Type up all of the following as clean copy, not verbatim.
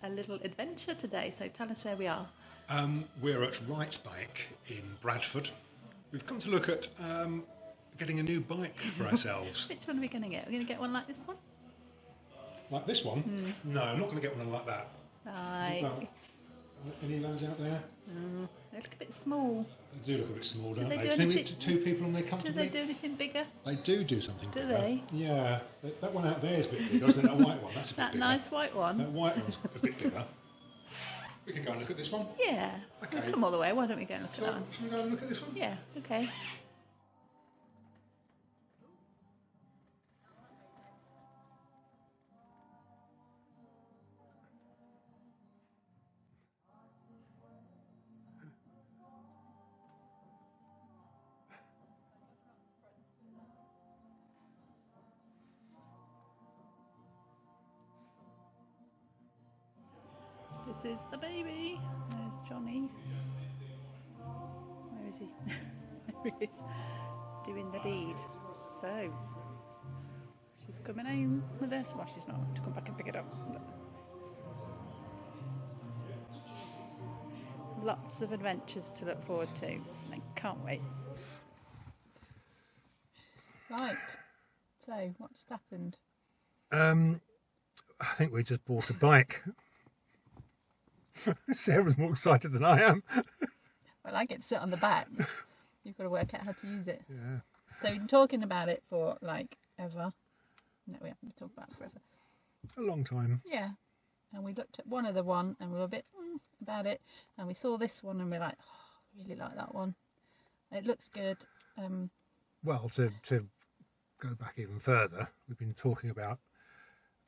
a little adventure today, so tell us where we are. We're at Wright Bike in Bradford. We've come to look at getting a new bike for ourselves. Which one are we going to get? Are we going to get one like this one? Like this one? No, I'm not going to get one like that. Right. Any of those out there? They look a bit small. They do look a bit small, don't they they? do Do you think anything- to two people and they Do comfortably? they do anything bigger? They do something Do bigger. they? Yeah. That one out there is a bit bigger, isn't it? That white one, that's a bit That bigger. nice white one? That white one's a bit bigger. We can go and look at this one. Yeah. Okay. We'll come all the way. Why don't we go and look at that one? Shall we go and look at this one? Yeah, okay. This is the baby. There's Johnny. Where is he? There he is, doing the deed. So, she's coming home with us. Well, she's not to come back and pick it up. But lots of adventures to look forward to. I can't wait. Right. So, what's just happened? I think we just bought a bike. Sarah's more excited than I am. Well, I get to sit on the back. You've got to work out how to use it. Yeah. So we've been talking about it for like ever. No, we haven't been talking about it forever. A long time. Yeah. And we looked at one and we were a bit about it. And we saw this one and we're like, oh, I really like that one. It looks good. Well, to go back even further, we've been talking about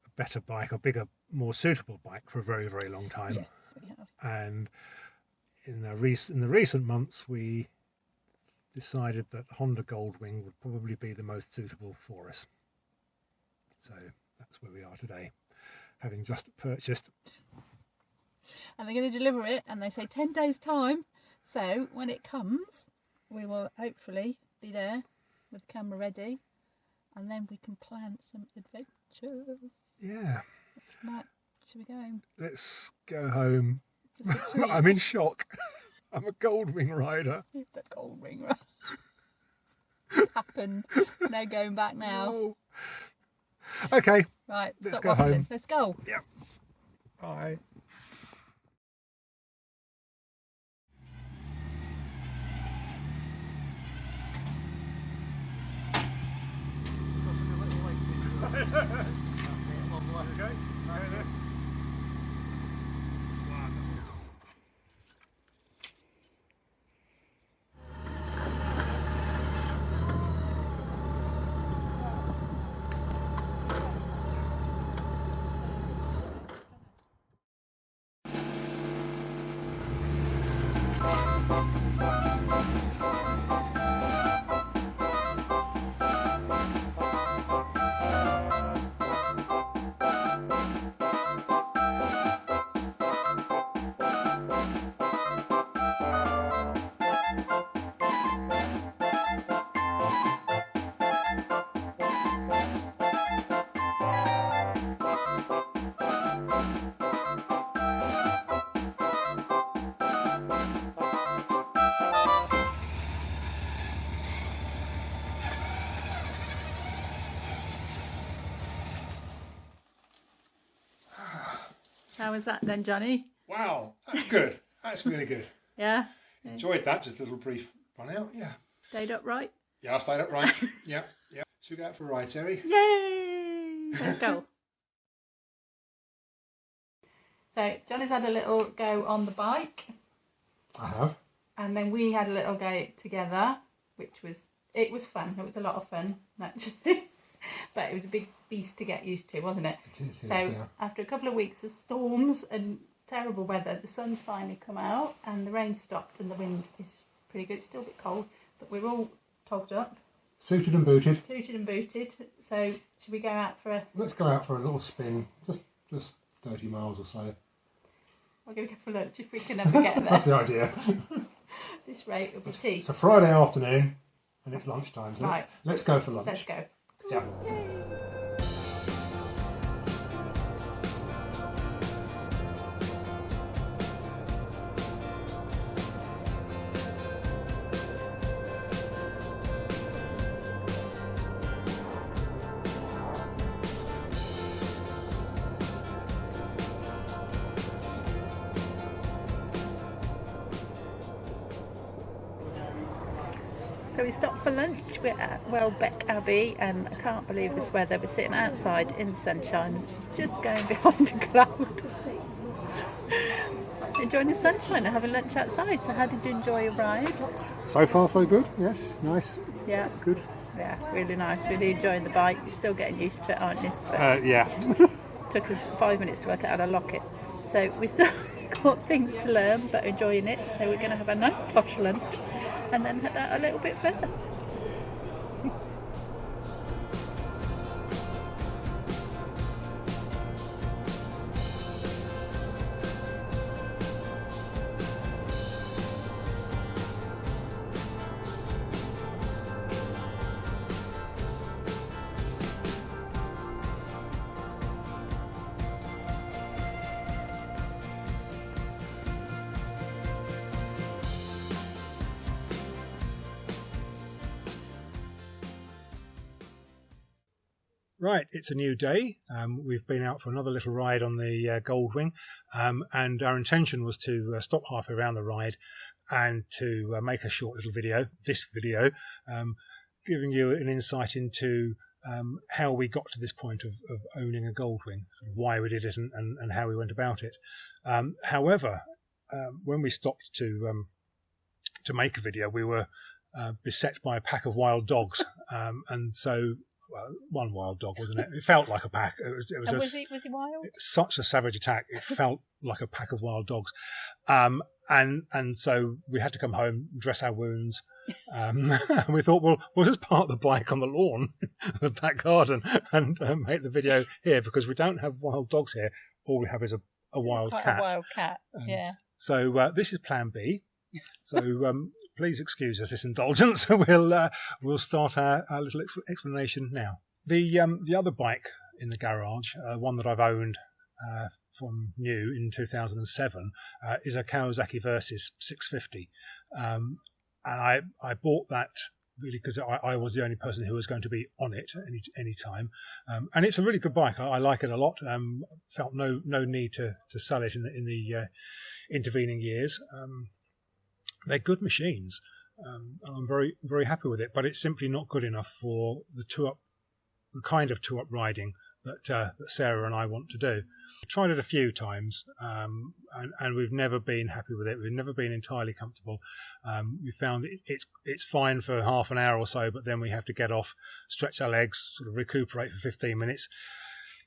a better bike, a bigger, more suitable bike for a very, very long time. Yes, we have. And in the recent months, we decided that Honda Goldwing would probably be the most suitable for us. So that's where we are today, having just purchased. And they're going to deliver it, and they say 10 days time. So when it comes, we will hopefully be there with the camera ready, and then we can plan some adventures. Yeah. Right, should we go home? Let's go home. Just a treat. I'm in shock. I'm a Goldwing rider. It's a Goldwing, right? It's happened. No going back now. No. Okay. Right, Let's stop go waffling. home. Let's go. Yeah. Bye. How was that then, Johnny? Wow, that's good. That's really good. Yeah? Enjoyed that. Just a little brief run out. Yeah. Stayed upright? Yeah, I stayed upright. Yeah. Should we go out for a ride, Terry? Yay! Let's go. So, Johnny's had a little go on the bike, I have. and then we had a little go together, which was fun. It was a lot of fun, actually. But it was a big beast to get used to, wasn't it? It is, So yeah. after a couple of weeks of storms and terrible weather, the sun's finally come out and the rain stopped and the wind is pretty good. It's still a bit cold, but we're all togged up, Suited and booted. So should we go out for a... Let's go out for a little spin. Just 30 miles or so. We're going to go for lunch if we can ever get there. That's the idea. This rate will be tea. It's a Friday afternoon and it's lunchtime. So Right. let's go for lunch. Let's go. Yeah. Yay. So we stopped for lunch. We're at Welbeck Abbey, and I can't believe this weather. We're sitting outside in the sunshine, which is just going behind a cloud. Enjoying the sunshine and having lunch outside. So how did you enjoy your ride? So far so good, yes, nice. Yeah. Good. Yeah, really nice. Really enjoying the bike. You're still getting used to it, aren't you? Yeah. Took us 5 minutes to work out how to lock it. So we've still got things to learn, but enjoying it. So we're going to have a nice posh lunch and then head out a little bit further. Right, it's a new day. We've been out for another little ride on the Goldwing, and our intention was to stop halfway around the ride and to make a short little video, this video, giving you an insight into how we got to this point of owning a Goldwing, sort of why we did it and how we went about it. However, when we stopped to make a video, we were beset by a pack of wild dogs, and so. Well, one wild dog, wasn't it? It felt like a pack. It was Was he wild? Such a savage attack. It felt like a pack of wild dogs. And so we had to come home, dress our wounds. And we thought, well, we'll just park the bike on the lawn, the back garden, and make the video here because we don't have wild dogs here. All we have is a wild cat. A wild cat, yeah. So this is Plan B. So please excuse us this indulgence. We'll start our little explanation now. The other bike in the garage, one that I've owned from new in 2007, is a Kawasaki Versys 650, and I bought that really because I was the only person who was going to be on it any time, and it's a really good bike. I like it a lot. Felt no need to sell it in the intervening years. They're good machines, and I'm very, very happy with it. But it's simply not good enough for the kind of two-up riding that Sarah and I want to do. We've tried it a few times, and we've never been happy with it. We've never been entirely comfortable. We found it's fine for half an hour or so, but then we have to get off, stretch our legs, sort of recuperate for 15 minutes,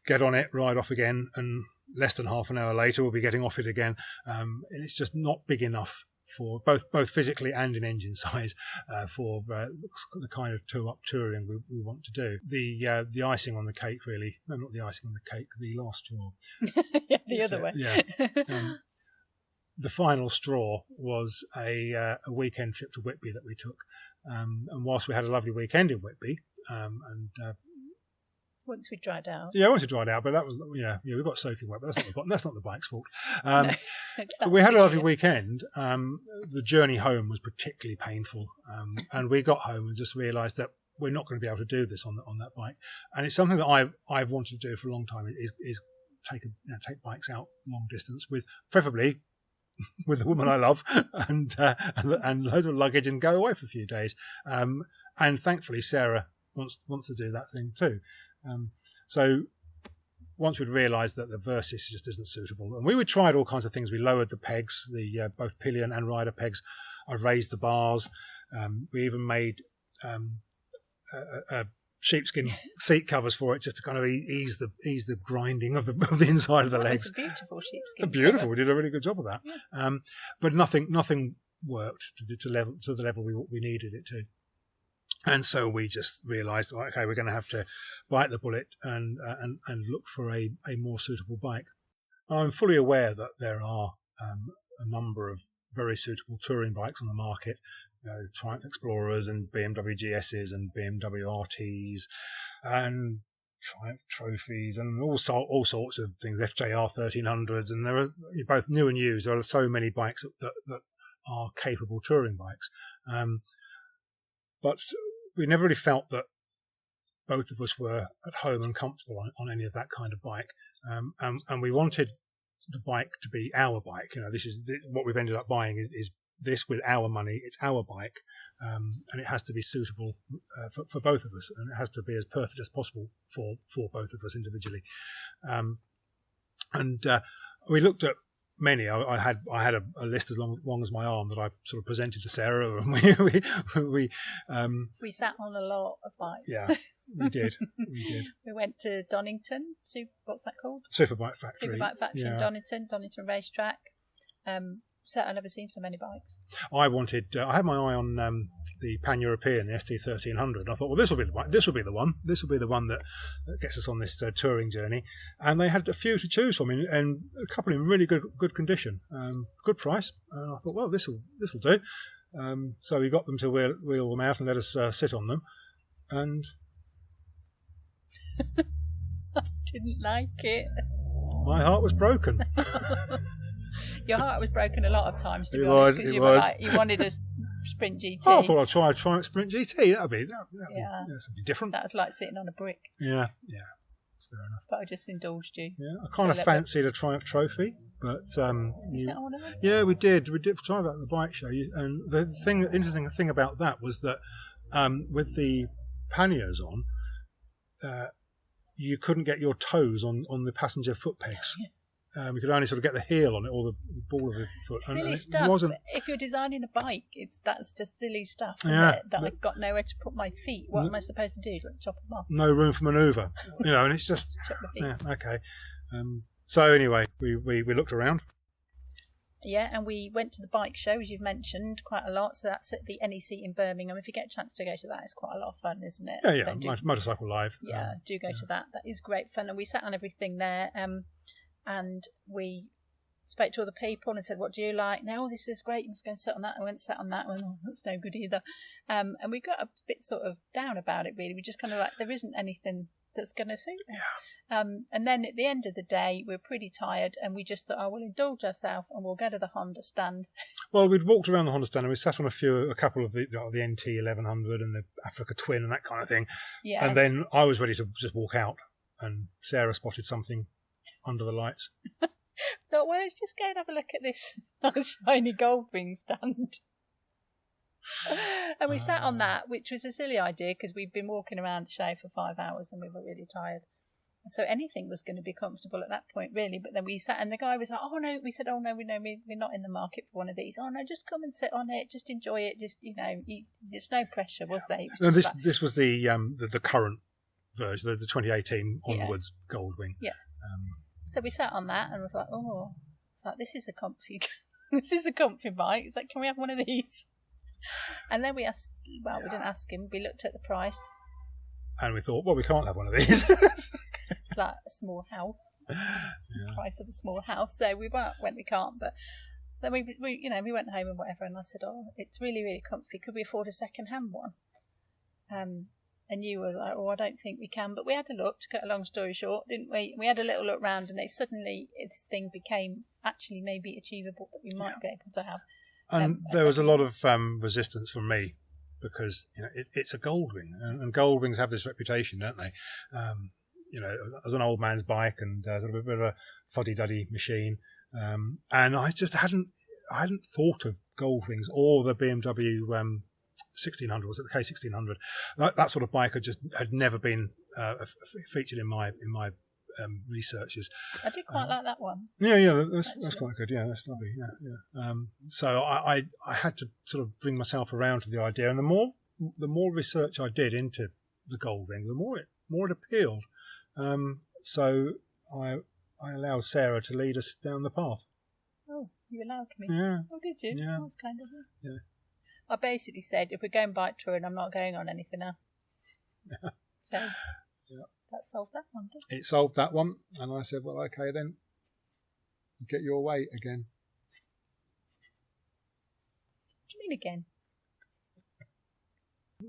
get on it, ride off again, and less than half an hour later we'll be getting off it again. And it's just not big enough for both physically and in engine size for the kind of two-up touring we want to do. The icing on the cake, really. No, not the icing on the cake, the last straw. Yeah, the other way. Yeah. The final straw was a weekend trip to Whitby that we took. And whilst we had a lovely weekend in Whitby, once we dried out. Yeah, once we dried out, but that was, we got soaking wet, but that's not the bike's fault. No, we had a lovely weekend. The journey home was particularly painful, and we got home and just realised that we're not going to be able to do this on that bike. And it's something that I've wanted to do for a long time. Is take bikes out long distance preferably with the woman I love, and loads of luggage, and go away for a few days. And thankfully, Sarah wants to do that thing too. So once we'd realised that the Versys just isn't suitable, and we tried all kinds of things. We lowered the pegs, the both pillion and rider pegs. I raised the bars. We even made a sheepskin seat covers for it, just to kind of ease the grinding of the inside of the legs. It's a beautiful sheepskin. Beautiful. Cover. We did a really good job of that. Yeah. But nothing worked to the level we needed it to. And so we just realised, okay, we're going to have to bite the bullet and look for a more suitable bike. I'm fully aware that there are a number of very suitable touring bikes on the market, Triumph Explorers and BMW GSs and BMW RTs and Triumph Trophies and all sorts of things, FJR 1300s, and there are both new and used. There are so many bikes that are capable touring bikes. But we never really felt that both of us were at home and comfortable on any of that kind of bike. And we wanted the bike to be our bike. This is what we've ended up buying is this with our money. It's our bike. and it has to be suitable for both of us, and it has to be as perfect as possible for both of us individually. We looked at many. I had a list as long as my arm that I sort of presented to Sarah, and we sat on a lot of bikes. Yeah, we did. We went to Donington. What's that called? Superbike Factory. Superbike Factory in Donington Racetrack. So I've never seen so many bikes. I had my eye on the Pan-European, the ST1300. And I thought, well, this will be the one. This will be the one. This will be the one that gets us on this touring journey. And they had a few to choose from, and a couple in really good condition, good price. And I thought, well, this will do. So we got them to wheel them out and let us sit on them. And I didn't like it. My heart was broken. Your heart was broken a lot of times, to be It honest, was, because it you was. were like, you wanted a Sprint GT. Oh, I thought I'd try a Sprint GT. That'd be something different. That was like sitting on a brick. Yeah, fair enough. But I just indulged you. Yeah, I kind of fancied a Triumph Trophy, but Is that one of them? yeah, we did try that at the bike show. And the interesting thing about that was that with the panniers on, you couldn't get your toes on the passenger foot pegs. You could only sort of get the heel on it or the ball of the foot. Silly and stuff. It wasn't. If you're designing a bike, that's just silly stuff. Yeah, that I've got nowhere to put my feet. What am I supposed to do? Like chop them off? No room for manoeuvre, and it's just. Chop the feet. Yeah, okay. So anyway, we looked around. Yeah, and we went to the bike show, as you've mentioned, quite a lot. So that's at the NEC in Birmingham. If you get a chance to go to that, it's quite a lot of fun, isn't it? Yeah. Motorcycle Live. Yeah, do go to that. That is great fun. And we sat on everything there. And we spoke to other people and said, what do you like? Now, this is great. You must go and sit on that. I went and sat on that one. Oh, that's no good either. And we got a bit sort of down about it, really. We just kind of like, there isn't anything that's going to suit us. Yeah. And then at the end of the day, we were pretty tired and we just thought, oh, we'll indulge ourselves and we'll go to the Honda stand. Well, we'd walked around the Honda stand and we sat on a couple of the NT1100 and the Africa Twin and that kind of thing. Yeah. And then I was ready to just walk out, and Sarah spotted something under the lights. Thought, well, let's just go and have a look at this nice shiny Goldwing stand. And we sat on that, which was a silly idea because we'd been walking around the show for 5 hours and we were really tired. So anything was going to be comfortable at that point, really. But then we sat, and the guy was like, "Oh no," we said, "Oh no, we're not in the market for one of these." "Oh no, just come and sit on it, just enjoy it, just there's no pressure, was there?" No, this was the current version, the 2018 onwards Goldwing. Yeah. So we sat on that and was like, "Oh, it's like this is a comfy, this is a comfy bike." It's like, "Can we have one of these?" And then we asked. Well, we didn't ask him. We looked at the price. And we thought, well, we can't have one of these. It's like a small house. Yeah. Price of a small house. So we went, we can't. But then we went home and whatever. And I said, "Oh, it's really, really comfy. Could we afford a second-hand one?" And you were like, "Oh, I don't think we can." But we had a look, to cut a long story short, didn't we? We had a little look round and this thing became actually maybe achievable, that we might be able to have. And there was a lot of resistance from me, because it's a Goldwing, and Goldwings have this reputation, don't they? As an old man's bike and sort of a bit of a fuddy-duddy machine. And I just hadn't thought of Goldwings or the BMW 1600, was it the K1600? That sort of bike had never been featured in my researches. I did quite like that one. Yeah, that's quite good. Yeah, that's lovely. Yeah. So I had to sort of bring myself around to the idea, and the more research I did into the Goldwing, the more it appealed. So I allowed Sarah to lead us down the path. Oh, you allowed me? Yeah. Oh, did you? Yeah. That was kind of you. Yeah. I basically said, if we're going bike touring, I'm not going on anything else. Yeah. So yeah. That solved that one, didn't it? It solved that one, and I said, well, okay then, get your way again. What do you mean again?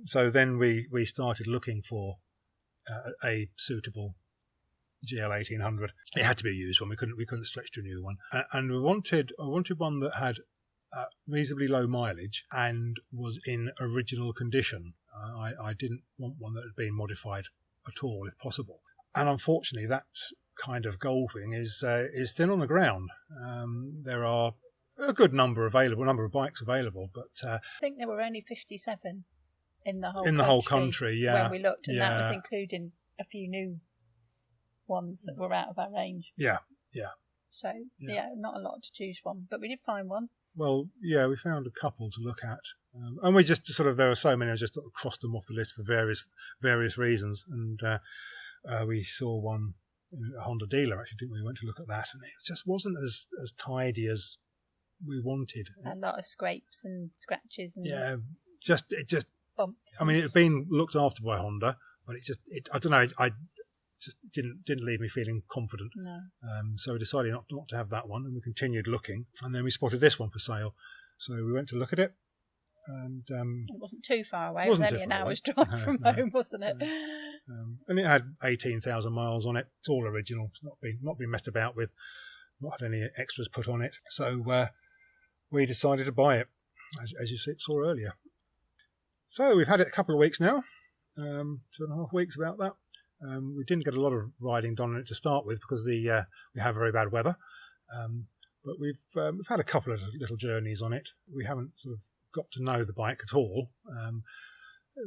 So then we started looking for a suitable GL1800. It had to be a used one. We couldn't stretch to a new one, and I wanted one that had reasonably low mileage and was in original condition. I didn't want one that had been modified at all, if possible. And unfortunately, that kind of Goldwing is thin on the ground. There are a good number of bikes available, but I think there were only 57 in the whole whole country, yeah. when we looked, and that was Yeah. including a few new ones that were out of our range. Yeah. So yeah, not a lot to choose from, but we did find one. Well, yeah, we found a couple to look at, and we just there were so many, I just sort of crossed them off the list for various reasons, and we saw one in a Honda dealer, actually, didn't we? We went to look at that, and it just wasn't as tidy as we wanted. A lot of scrapes and scratches and it just bumps. I mean, it had been looked after by Honda, but I don't know, I just didn't leave me feeling confident. No. So we decided not to have that one, and we continued looking, and then we spotted this one for sale. So we went to look at it, and it wasn't too far away. It was only an hour's drive from home, wasn't it? And it had 18,000 miles on it. It's all original. It's not been messed about with. Not had any extras put on it. So we decided to buy it, as you saw earlier. So we've had it a couple of weeks now, 2.5 weeks about that. We didn't get a lot of riding done on it to start with because we have very bad weather. But we've had a couple of little journeys on it. We haven't sort of got to know the bike at all.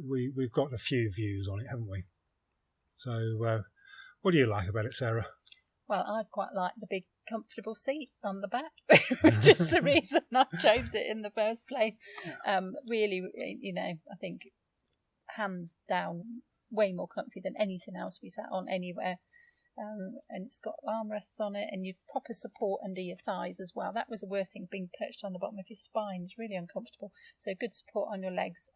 We've got a few views on it, haven't we? So what do you like about it, Sarah? Well, I quite like the big comfortable seat on the back, which is the reason I chose it in the first place. Really, I think hands down, way more comfy than anything else we sat on anywhere. And it's got armrests on it, and you've proper support under your thighs as well. That was the worst thing, being perched on the bottom of your spine. It's really uncomfortable. So good support on your legs.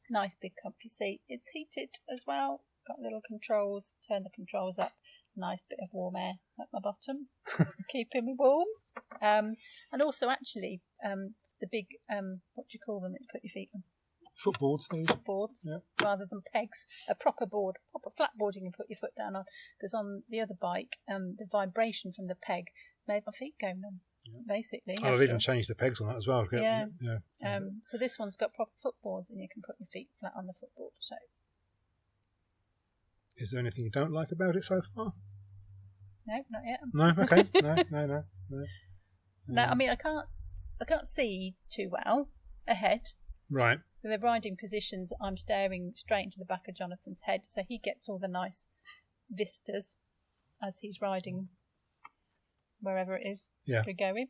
Nice big comfy seat. It's heated as well. Got little controls. Turn the controls up. Nice bit of warm air at my bottom, keeping me warm. And also, actually, the big what do you call them that you put your feet on? Footboards. Footboards, yeah. Rather than pegs. A proper flat board you can put your foot down on. Because on the other bike, the vibration from the peg made my feet go numb. Yeah. Basically. I've even changed the pegs on that as well. Yeah. So this one's got proper footboards, and you can put your feet flat on the footboard. So. Is there anything you don't like about it so far? No, not yet. No, okay. No. No, I mean I can't see too well ahead. Right. With the riding positions, I'm staring straight into the back of Jonathan's head, so he gets all the nice vistas as he's riding wherever it is we're going.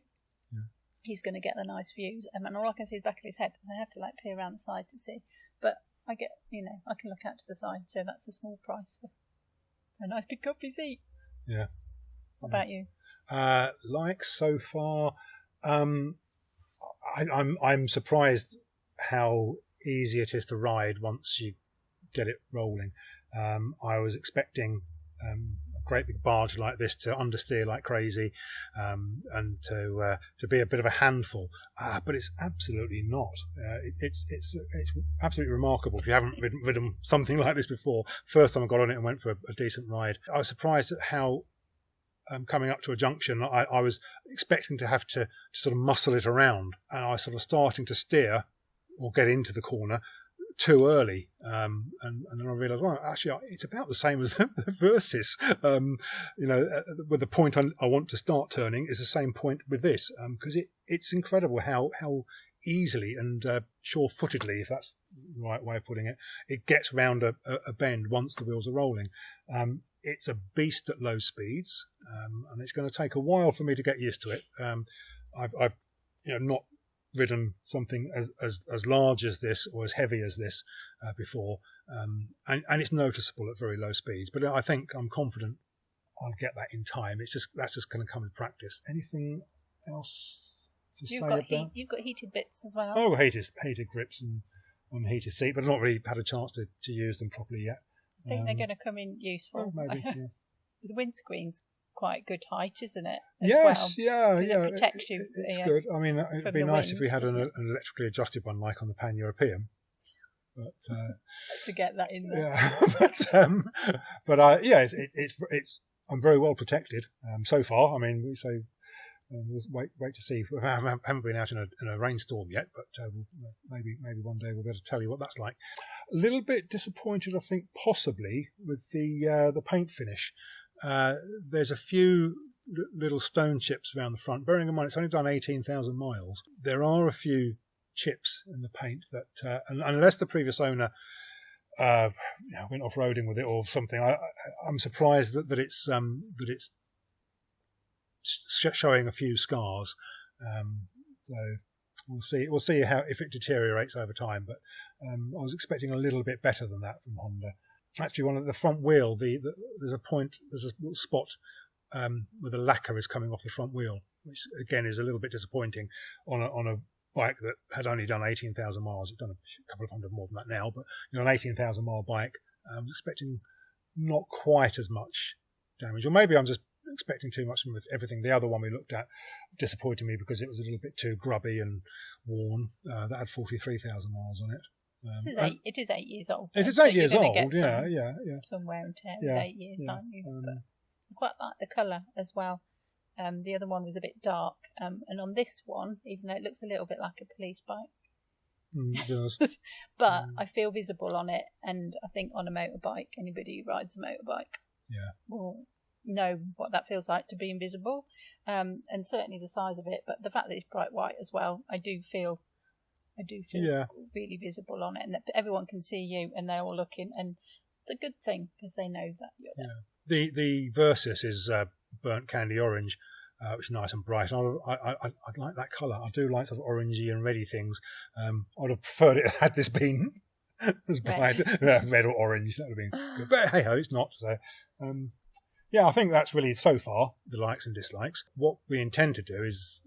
Yeah. He's going to get the nice views, and all I can see is the back of his head, and I have to peer around the side to see. But I get, I can look out to the side, so that's a small price for a nice big comfy seat. Yeah. What about you? So far, I'm surprised how easy it is to ride once you get it rolling. I was expecting a great big barge like this to understeer like crazy, and to be a bit of a handful, but it's absolutely not. It's absolutely remarkable if you haven't ridden something like this before. First time I got on it and went for a decent ride, I was surprised at how coming up to a junction I was expecting to have to sort of muscle it around, and I was sort of starting to steer or get into the corner too early, and then I realised, well, actually, it's about the same as the Versys. With the point I want to start turning is the same point with this, because it's incredible how easily and sure-footedly, if that's the right way of putting it, it gets round a bend once the wheels are rolling. It's a beast at low speeds, and it's going to take a while for me to get used to it. I've not ridden something as large as this or as heavy as this before, and it's noticeable at very low speeds, but I think I'm confident I'll get that in time. That's just going to come with practice. Anything else to say about? You've got heated bits as well. Oh, heated grips and heated seat, but I've not really had a chance to use them properly yet. I think they're going to come in useful. Oh, maybe, yeah. The windscreen's quite good height, isn't it? Yes, well? yeah. It protects you. It's good. I mean, it'd be nice if we had an electrically adjusted one like on the Pan-European. But to get that in there. Yeah, but it's I'm very well protected so far. I mean, we say we'll wait to see. I haven't been out in a rainstorm yet, but maybe one day we'll be able to tell you what that's like. A little bit disappointed, I think, possibly with the paint finish. There's a few little stone chips around the front. Bearing in mind it's only done 18,000 miles. There are a few chips in the paint that, and unless the previous owner went off-roading with it or something, I'm surprised that it's showing a few scars. So we'll see how if it deteriorates over time. But I was expecting a little bit better than that from Honda. Actually, one of the front wheel, there's a little spot where the lacquer is coming off the front wheel, which again is a little bit disappointing on a bike that had only done 18,000 miles. It's done a couple of hundred more than that now, but an 18,000 mile bike, I was expecting not quite as much damage, or maybe I'm just expecting too much with everything. The other one we looked at disappointed me because it was a little bit too grubby and worn. That had 43,000 miles on it. It is 8 years old. It is 8 years old. Yeah. Some wear and tear with 8 years, aren't you? But I quite like the colour as well. The other one was a bit dark, and on this one, even though it looks a little bit like a police bike, it does. but I feel visible on it, and I think on a motorbike, anybody who rides a motorbike will know what that feels like to be invisible, and certainly the size of it. But the fact that it's bright white as well, I do feel really visible on it, and that everyone can see you, and they're all looking, and it's a good thing because they know that you're there. The Versus is burnt candy orange, which is nice and bright. I like that colour. I do like sort of orangey and reddy things. I would have preferred it had this been as bright, red or orange. That would have been good. But hey ho, it's not. So I think that's really so far the likes and dislikes. What we intend to do is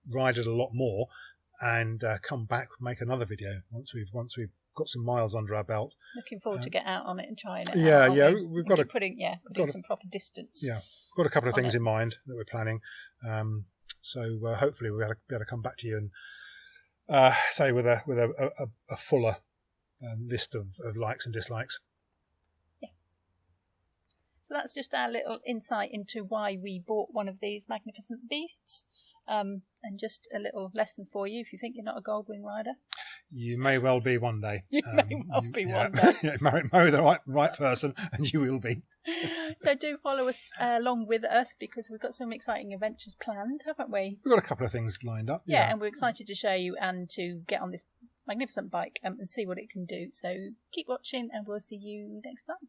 ride it a lot more and come back, make another video once we've got some miles under our belt. Looking forward to get out on it and trying it. We've got putting some proper distance. Yeah, we've got a couple of things in mind that we're planning. So hopefully we'll be able to come back to you and say with a fuller list of likes and dislikes. Yeah. So that's just our little insight into why we bought one of these magnificent beasts. And just a little lesson for you if you think you're not a Goldwing rider. You may well be one day. You may well be one day. Marry the right person and you will be. So do follow us along with us because we've got some exciting adventures planned, haven't we? We've got a couple of things lined up. Yeah, and we're excited to show you and to get on this magnificent bike and see what it can do. So keep watching and we'll see you next time.